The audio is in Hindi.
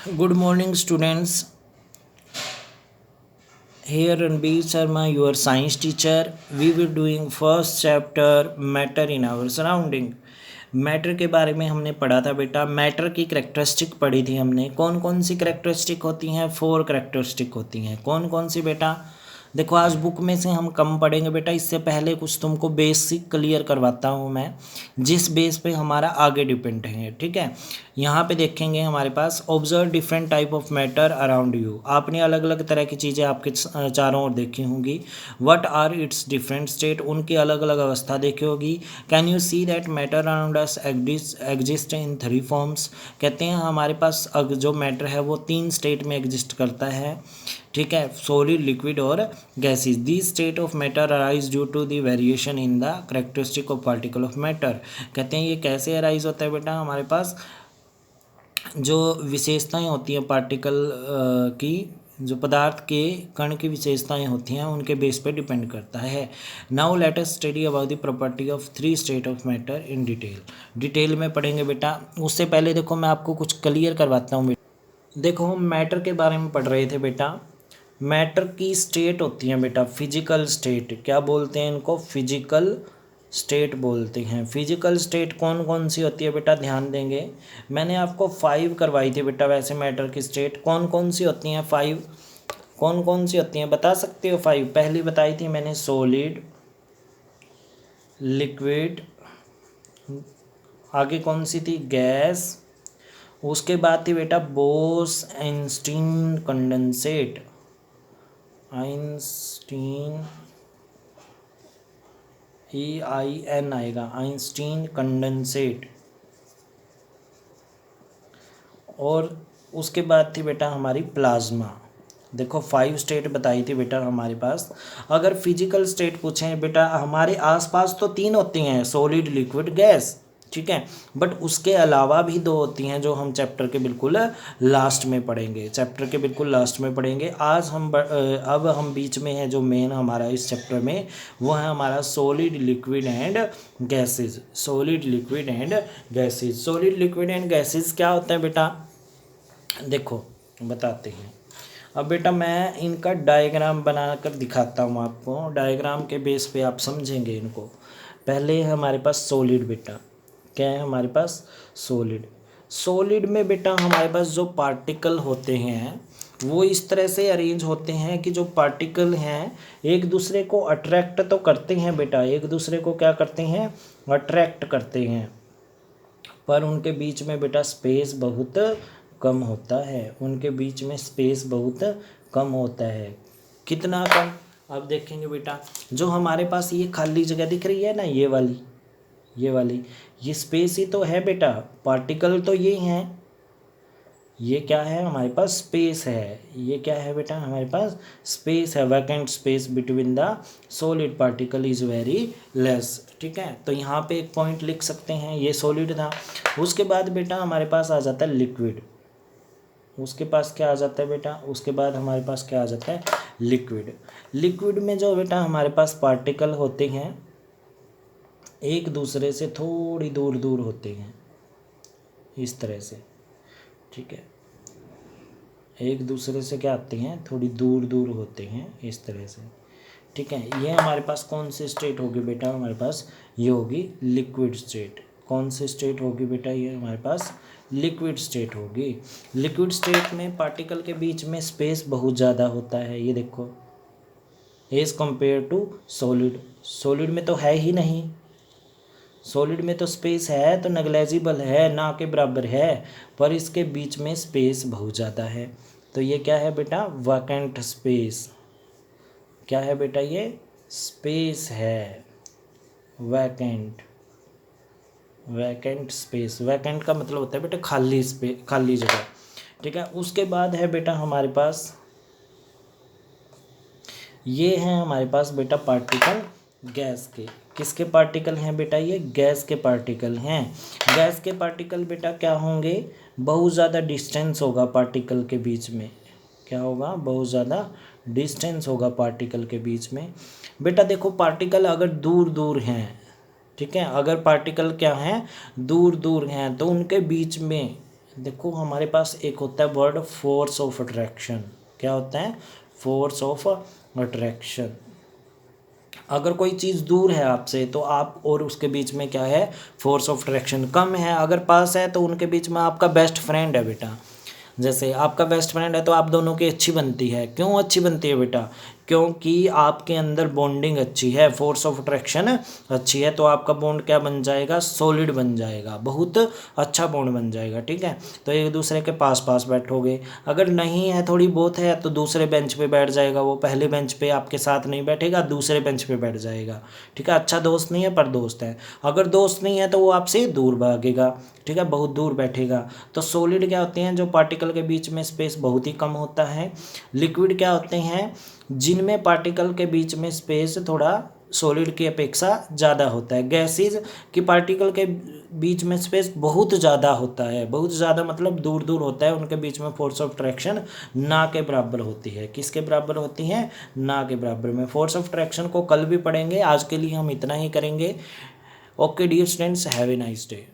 Good morning, students. Here Ranbir Sharma, your science teacher. We will doing first chapter matter in our surrounding. Matter के बारे में हमने पढ़ा था बेटा। मैटर की करेक्टरिस्टिक पढ़ी थी हमने। कौन कौन सी करेक्टरिस्टिक होती हैं? 4 करेक्टरिस्टिक होती हैं। कौन कौन सी बेटा? देखो आज बुक में से हम कम पढ़ेंगे बेटा। इससे पहले कुछ तुमको बेसिक क्लियर करवाता हूँ मैं, जिस बेस पे हमारा आगे डिपेंड है। ठीक है, यहाँ पे देखेंगे हमारे पास observe different type of matter around you. आपने अलग अलग तरह की चीज़ें आपके चारों ओर देखी होंगी। What are its different state, उनकी अलग अलग अवस्था देखी होगी। Can you see that matter around us exist in 3 forms. कहते हैं हमारे पास जो मैटर है वो 3 स्टेट में एग्जिस्ट करता है। ठीक है, सॉलिड, लिक्विड और gases. This state of matter arise due to the variation in the characteristic of particle of matter. कहते हैं ये कैसे अराइज होता है बेटा? हमारे पास जो विशेषताएं होती हैं पार्टिकल की, जो पदार्थ के कण की विशेषताएं होती हैं उनके बेस पे डिपेंड करता है। Now let us study about the property of 3 state of matter in detail में पढ़ेंगे बेटा। उससे पहले देखो मैं आपको कुछ क्लियर करवाता हूँ बेटा। देखो हम मैटर के बारे में पढ़ रहे थे बेटा। मैटर की स्टेट होती हैं बेटा फिजिकल स्टेट। क्या बोलते हैं इनको? फिजिकल स्टेट बोलते हैं। फिजिकल स्टेट कौन कौन सी होती है बेटा? ध्यान देंगे, मैंने आपको 5 करवाई थी बेटा वैसे मैटर की स्टेट। कौन कौन सी होती हैं 5? कौन कौन सी होती हैं बता सकते हो 5? पहली बताई थी मैंने सॉलिड, लिक्विड, आगे कौन सी थी? गैस। उसके बाद थी बेटा Bose Einstein condensate. Einstein EIN आएगा, आइंस्टीन कंडेंसेट। और उसके बाद थी बेटा हमारी प्लाज्मा। देखो 5 स्टेट बताई थी बेटा हमारे पास। अगर फिजिकल स्टेट पूछें बेटा, हमारे आसपास तो 3 होती हैं, सॉलिड, लिक्विड, गैस। ठीक है, बट उसके अलावा भी 2 होती हैं जो हम चैप्टर के बिल्कुल लास्ट में पढ़ेंगे। चैप्टर के बिल्कुल लास्ट में पढ़ेंगे। आज अब हम बीच में है जो मेन हमारा इस चैप्टर में, वो है हमारा solid, liquid and gases. Solid, liquid and gases. Solid, liquid and gases क्या होता है बेटा? देखो बताते हैं। अब बेटा मैं इनका डायग्राम बनाकर दिखाता हूँ आपको। डायग्राम के बेस पे आप समझेंगे इनको। पहले है हमारे पास सॉलिड बेटा। क्या है हमारे पास? सॉलिड। सॉलिड में बेटा हमारे पास जो पार्टिकल होते हैं वो इस तरह से अरेंज होते हैं कि जो पार्टिकल हैं एक दूसरे को अट्रैक्ट तो करते हैं बेटा, एक दूसरे को क्या करते हैं? अट्रैक्ट करते हैं, पर उनके बीच में बेटा स्पेस बहुत कम होता है। उनके बीच में स्पेस बहुत कम होता है। कितना कम? अब देखेंगे बेटा, जो हमारे पास ये खाली जगह दिख रही है ना, ये वाली ये स्पेस ही तो है बेटा। पार्टिकल तो ये हैं, ये क्या है हमारे पास? स्पेस है। ये क्या है बेटा? हमारे पास स्पेस है। Vacant space between the solid particle is very less. ठीक है, तो यहाँ पे एक पॉइंट लिख सकते हैं, ये सॉलिड था। उसके बाद बेटा हमारे पास आ जाता है लिक्विड। उसके पास क्या आ जाता है बेटा? उसके बाद हमारे पास क्या आ जाता है? लिक्विड। लिक्विड में जो बेटा हमारे पास पार्टिकल होते हैं एक दूसरे से थोड़ी दूर दूर होते हैं, इस तरह से। ठीक है, एक दूसरे से क्या आते हैं? थोड़ी दूर दूर होते हैं इस तरह से। ठीक है, ये हमारे पास कौन सी स्टेट होगी बेटा? हमारे पास ये होगी लिक्विड स्टेट। कौन सी स्टेट होगी बेटा? ये हमारे पास लिक्विड स्टेट होगी। लिक्विड स्टेट में पार्टिकल के बीच में स्पेस बहुत ज़्यादा होता है, ये देखो, as compare to solid. Solid में तो है ही नहीं। सॉलिड में तो स्पेस है तो नेग्लेजिबल है, ना के बराबर है, पर इसके बीच में स्पेस बहुत ज़्यादा है। तो ये क्या है बेटा? Vacant space. क्या है बेटा? ये स्पेस है, वैकेंट। Vacant space. वैकेंट का मतलब होता है बेटा खाली स्पेस, खाली जगह। ठीक है, उसके बाद है बेटा हमारे पास, ये हैं हमारे पास बेटा पार्टिकल गैस के। किसके पार्टिकल हैं बेटा? ये गैस के पार्टिकल हैं। गैस के पार्टिकल बेटा क्या होंगे? बहुत ज़्यादा डिस्टेंस होगा पार्टिकल के बीच में। क्या होगा? बहुत ज़्यादा डिस्टेंस होगा पार्टिकल के बीच में। बेटा देखो पार्टिकल अगर दूर दूर हैं, ठीक है, अगर पार्टिकल क्या हैं? दूर दूर हैं, तो उनके बीच में देखो हमारे पास एक होता है वर्ड फोर्स ऑफ अट्रैक्शन। क्या होता है? Force of attraction. अगर कोई चीज़ दूर है आपसे तो आप और उसके बीच में क्या है? फोर्स ऑफ अट्रैक्शन कम है। अगर पास है तो उनके बीच में आपका बेस्ट फ्रेंड है बेटा। जैसे आपका बेस्ट फ्रेंड है तो आप दोनों की अच्छी बनती है। क्यों अच्छी बनती है बेटा? क्योंकि आपके अंदर बॉन्डिंग अच्छी है, फोर्स ऑफ अट्रैक्शन अच्छी है, तो आपका बॉन्ड क्या बन जाएगा? सॉलिड बन जाएगा, बहुत अच्छा बॉन्ड बन जाएगा। ठीक है, तो एक दूसरे के पास पास बैठोगे। अगर नहीं है, थोड़ी बहुत है, तो दूसरे बेंच पे बैठ जाएगा वो। पहले बेंच पे आपके साथ नहीं बैठेगा, दूसरे बेंच पे बैठ जाएगा। ठीक है, अच्छा दोस्त नहीं है पर दोस्त है। अगर दोस्त नहीं है तो वो आपसे दूर भागेगा। ठीक है, बहुत दूर बैठेगा। तो सॉलिड क्या होते हैं? जो पार्टिकल के बीच में स्पेस बहुत ही कम होता है। लिक्विड क्या होते हैं? जिनमें पार्टिकल के बीच में स्पेस थोड़ा सॉलिड की अपेक्षा ज़्यादा होता है। गैसेज की पार्टिकल के बीच में स्पेस बहुत ज़्यादा होता है। बहुत ज़्यादा मतलब दूर दूर होता है, उनके बीच में फोर्स ऑफ अट्रैक्शन ना के बराबर होती है। किसके बराबर होती है? ना के बराबर में। फोर्स ऑफ अट्रैक्शन को कल भी पढ़ेंगे, आज के लिए हम इतना ही करेंगे। Okay dear students, have a nice day.